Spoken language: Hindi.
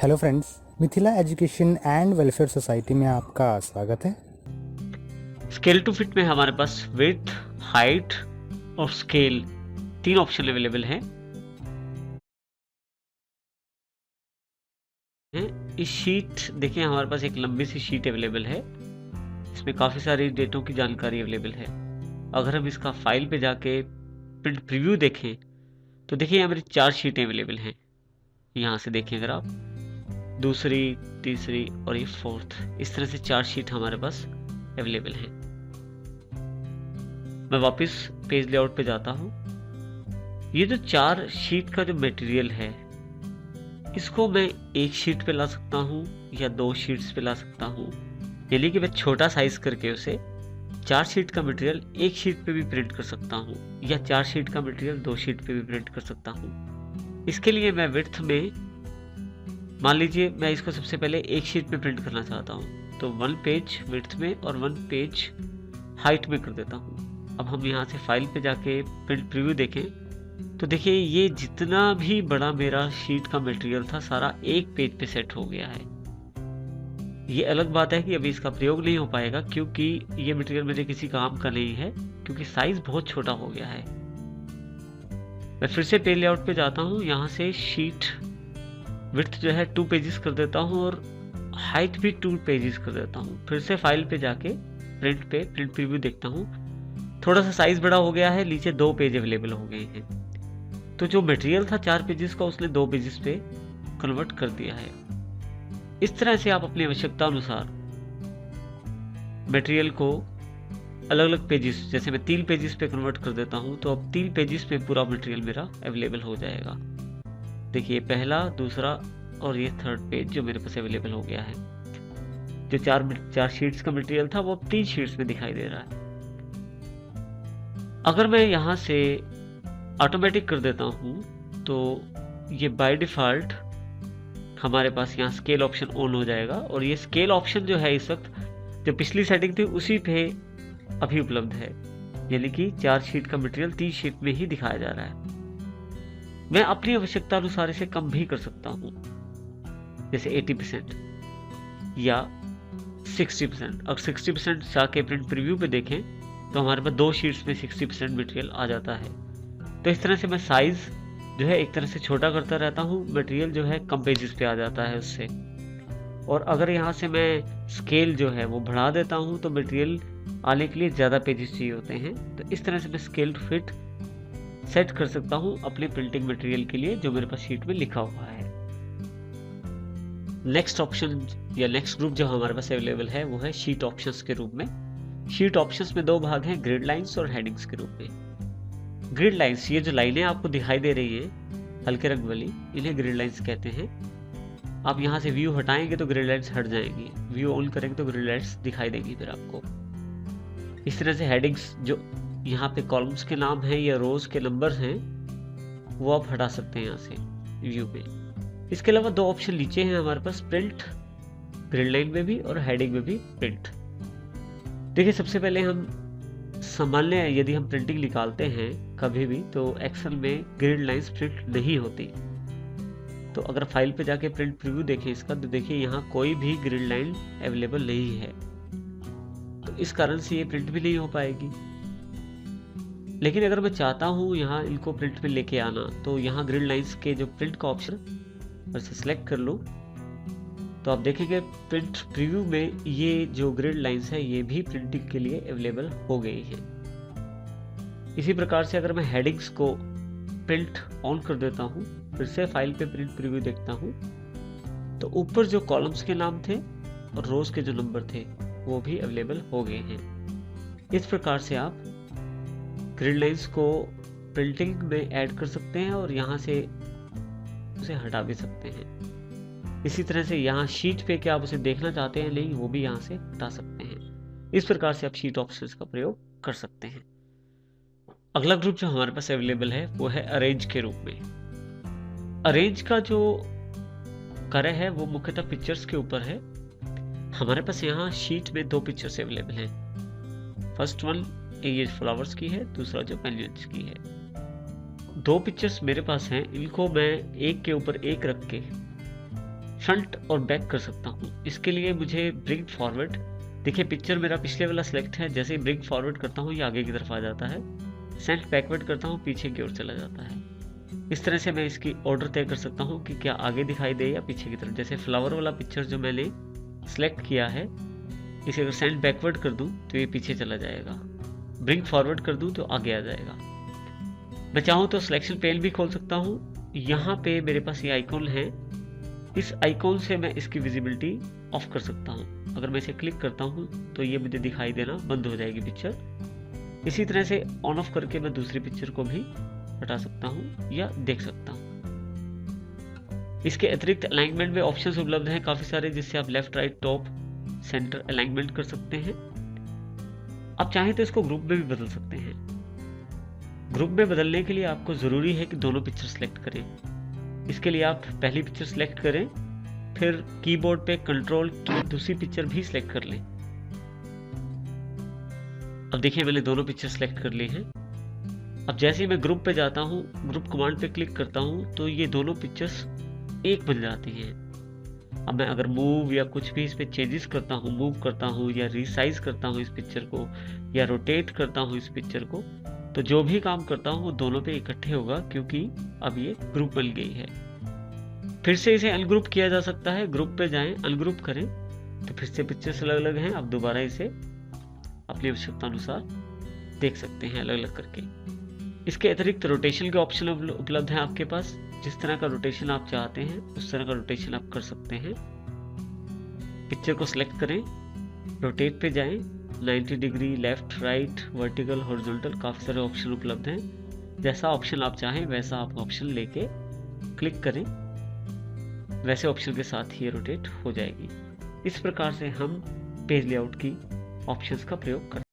Hello friends, Mithila education and welfare society में आपका स्वागत है। स्केल टू फिट में हमारे पास विड्थ, हाइट और स्केल 3 ऑप्शन अवेलेबल हैं। इस शीट देखिए, हमारे पास एक लंबी सी शीट अवेलेबल है। इसमें काफ़ी सारी डेटों की जानकारी अवेलेबल है। अगर हम इसका फाइल पे जाके प्रिंट प्रीव्यू देखें तो देखिए यहाँ मेरी 4 शीटें अवेलेबल हैं। यहाँ से देखिए अगर आप, दूसरी, तीसरी और ये फोर्थ, इस तरह से 4 शीट हमारे पास अवेलेबल हैं। मैं वापस पेज लेआउट पे जाता हूँ। ये जो 4 शीट का जो मटेरियल है, इसको मैं एक शीट पे ला सकता हूँ या 2 शीट्स पे ला सकता हूँ। यानी कि मैं छोटा साइज करके उसे 4 शीट का मटेरियल एक शीट पे भी प्रिंट कर सकता हूँ या 4 शीट का मटेरियल 2 शीट पे भी प्रिंट कर सकता हूँ। इसके लिए मैं विड्थ में, मान लीजिए मैं इसको सबसे पहले एक शीट पे प्रिंट करना चाहता हूँ, तो 1 पेज विड्थ में और 1 पेज हाइट में कर देता हूँ। अब हम यहाँ से फाइल पे जाके प्रिंट प्रीव्यू देखें तो देखिए ये जितना भी बड़ा मेरा शीट का मटेरियल था, सारा एक पेज पे सेट हो गया है। ये अलग बात है कि अभी इसका प्रयोग नहीं हो पाएगा क्योंकि ये मटेरियल मेरे किसी काम का नहीं है, क्योंकि साइज बहुत छोटा हो गया है। मैं फिर से पेज लेआउट पे जाता हूँ। यहाँ से शीट विड्थ जो है 2 पेजेस कर देता हूँ और हाइट भी 2 पेजेस कर देता हूँ। फिर से फाइल पे जाके प्रिंट प्रीव्यू देखता हूँ। थोड़ा सा साइज बड़ा हो गया है, नीचे 2 पेज अवेलेबल हो गए हैं। तो जो मटेरियल था 4 पेजेस का, उसने 2 पेजेस पे कन्वर्ट कर दिया है। इस तरह से आप अपनी आवश्यकता अनुसार मटेरियल को अलग अलग पेजेस, जैसे मैं 3 पेजेस पे कन्वर्ट कर देता हूँ, तो अब 3 पेजेस पे पूरा मटेरियल मेरा अवेलेबल हो जाएगा। देखिए पहला, दूसरा और ये 3rd पेज जो मेरे पास अवेलेबल हो गया है। जो 4 शीट्स का मटेरियल था वो अब 3 शीट्स में दिखाई दे रहा है। अगर मैं यहाँ से ऑटोमेटिक कर देता हूँ तो ये बाय डिफ़ॉल्ट हमारे पास यहाँ स्केल ऑप्शन ऑन हो जाएगा, और ये स्केल ऑप्शन जो है इस वक्त, जो पिछली सेटिंग थी उसी पे अभी उपलब्ध है। यानी कि 4 शीट का मटेरियल 3 शीट में ही दिखाया जा रहा है। मैं अपनी आवश्यकता अनुसार इसे कम भी कर सकता हूँ, जैसे 80% या 60%। अगर 60% जाके प्रिंट प्रीव्यू पे देखें तो हमारे पास 2 शीट्स में 60% मटेरियल आ जाता है। तो इस तरह से मैं साइज जो है एक तरह से छोटा करता रहता हूँ, मटेरियल जो है कम पेजेस पे आ जाता है उससे। और अगर यहाँ से मैं स्केल जो है वो बढ़ा देता हूँ तो मटेरियल आने के लिए ज़्यादा पेजेस चाहिए होते हैं। तो इस तरह से मैं स्केल टू फिट सेट कर सकता हूँ अपने प्रिंटिंग मटेरियल के लिए, जो मेरे पास शीट में लिखा हुआ है। नेक्स्ट ऑप्शन या नेक्स्ट ग्रुप जो हमारे पास अवेलेबल है वो है शीट ऑप्शंस के रूप में। शीट ऑप्शंस में 2 भाग हैं, ग्रिड लाइंस और हेडिंग्स के रूप में। ग्रिड लाइंस, ये जो लाइनें आपको दिखाई दे रही हैं हल्के रंग वाली, इन्हें ग्रिड लाइंस कहते हैं। आप यहाँ से व्यू हटाएंगे तो ग्रिड लाइंस हट जाएंगी, व्यू ऑन करेंगे तो ग्रिड लाइंस दिखाई देगी फिर आपको। इस तरह से हेडिंग्स, जो यहाँ पे कॉलम्स के नाम हैं या रोज के नंबर हैं, वो आप हटा सकते हैं यहाँ से व्यू में। इसके अलावा 2 ऑप्शन नीचे हैं हमारे पास, प्रिंट ग्रिड लाइन में भी और हेडिंग में भी प्रिंट। देखिए सबसे पहले हम सामान्य, यदि हम प्रिंटिंग निकालते हैं कभी भी, तो एक्सेल में ग्रिड लाइंस प्रिंट नहीं होती। तो अगर फाइल पे जाके प्रिंट प्रीव्यू देखें इसका, तो देखिए यहाँ कोई भी ग्रिड लाइन अवेलेबल नहीं है। तो इस कारण से ये प्रिंट भी नहीं हो पाएगी। लेकिन अगर मैं चाहता हूँ यहाँ इनको प्रिंट में लेके आना, तो यहाँ ग्रिड लाइंस के जो प्रिंट का ऑप्शन पर से सिलेक्ट कर लूँ, तो आप देखेंगे प्रिंट प्रीव्यू में ये जो ग्रिड लाइंस है ये भी प्रिंटिंग के लिए अवेलेबल हो गई है। इसी प्रकार से अगर मैं हेडिंग्स को प्रिंट ऑन कर देता हूँ, फिर से फाइल पे प्रिंट प्रीव्यू देखता हूँ, तो ऊपर जो कॉलम्स के नाम थे और रोज के जो नंबर थे वो भी अवेलेबल हो गए हैं। इस प्रकार से आप ग्रिड लाइंस को प्रिंटिंग में ऐड कर सकते हैं और यहाँ से उसे हटा भी सकते हैं। इसी तरह से यहाँ शीट पे क्या आप उसे देखना चाहते हैं नहीं, वो भी यहाँ से हटा सकते हैं। इस प्रकार से आप शीट ऑप्शंस का प्रयोग कर सकते हैं। अगला ग्रुप जो हमारे पास अवेलेबल है वो है अरेंज के रूप में। अरेंज का जो कार्य है वो मुख्यतः पिक्चर्स के ऊपर है। हमारे पास यहाँ शीट में 2 पिक्चर्स अवेलेबल हैं। फर्स्ट वन ये फ्लावर्स की है, दूसरा जो पेंगुइन्स की है। 2 पिक्चर्स मेरे पास हैं, इनको मैं एक के ऊपर एक रख के फ्रंट और बैक कर सकता हूँ। इसके लिए मुझे ब्रिंग फॉरवर्ड, देखिए पिक्चर मेरा पिछले वाला सिलेक्ट है, जैसे ही ब्रिंग फॉरवर्ड करता हूँ ये आगे की तरफ आ जाता है, सेंट बैकवर्ड करता हूँ पीछे की ओर चला जाता है। इस तरह से मैं इसकी ऑर्डर तय कर सकता हूँ कि क्या आगे दिखाई दे या पीछे की तरफ। जैसे फ्लावर वाला पिक्चर जो मैंने सिलेक्ट किया है, इसे अगर सेंट बैकवर्ड कर दूँ तो ये पीछे चला जाएगा, ब्रिंग फॉरवर्ड कर दूँ तो आगे आ जाएगा। मैं चाहूँ तो सिलेक्शन पेन भी खोल सकता हूँ। यहाँ पे मेरे पास ये आइकॉन है, इस आइकॉन से मैं इसकी विजिबिलिटी ऑफ कर सकता हूँ। अगर मैं इसे क्लिक करता हूँ तो ये मुझे दिखाई देना बंद हो जाएगी पिक्चर। इसी तरह से ऑन ऑफ करके मैं दूसरी पिक्चर को भी हटा सकता हूँ या देख सकता हूँ। इसके अतिरिक्त अलाइनमेंट में ऑप्शंस उपलब्ध हैं काफ़ी सारे, जिससे आप left right top centre alignment कर सकते हैं। आप चाहें तो इसको ग्रुप में भी बदल सकते हैं। ग्रुप में बदलने के लिए आपको ज़रूरी है कि दोनों पिक्चर सेलेक्ट करें। इसके लिए आप पहली पिक्चर सेलेक्ट करें, फिर कीबोर्ड पे कंट्रोल की दूसरी पिक्चर भी सिलेक्ट कर लें। अब देखिए मैंने दोनों पिक्चर सेलेक्ट कर ली हैं। अब जैसे ही मैं ग्रुप पे जाता हूँ, ग्रुप कमांड पे क्लिक करता हूँ तो ये दोनों पिक्चर्स एक बन जाती हैं। अब मैं अगर मूव या कुछ भी इस पे चेंजेस करता हूँ, मूव करता हूँ या रिसाइज करता हूँ इस पिक्चर को या रोटेट करता हूँ इस पिक्चर को, तो जो भी काम करता हूँ वो दोनों पे इकट्ठे होगा, क्योंकि अब ये ग्रुप बन गई है। फिर से इसे अनग्रुप किया जा सकता है। ग्रुप पे जाएं, अनग्रुप करें तो फिर से पिक्चर्स अलग अलग हैं। आप दोबारा इसे अपनी आवश्यकता अनुसार देख सकते हैं अलग अलग करके। इसके अतिरिक्त रोटेशन के ऑप्शन उपलब्ध हैं आपके पास। जिस तरह का रोटेशन आप चाहते हैं उस तरह का रोटेशन आप कर सकते हैं। पिक्चर को सिलेक्ट करें, रोटेट पे जाएं, 90 degree, left right, vertical, horizontal, काफ़ी सारे ऑप्शन उपलब्ध हैं। जैसा ऑप्शन आप चाहें वैसा आप ऑप्शन लेके क्लिक करें, वैसे ऑप्शन के साथ ही रोटेट हो जाएगी। इस प्रकार से हम पेज लेआउट की ऑप्शंस का प्रयोग करते हैं।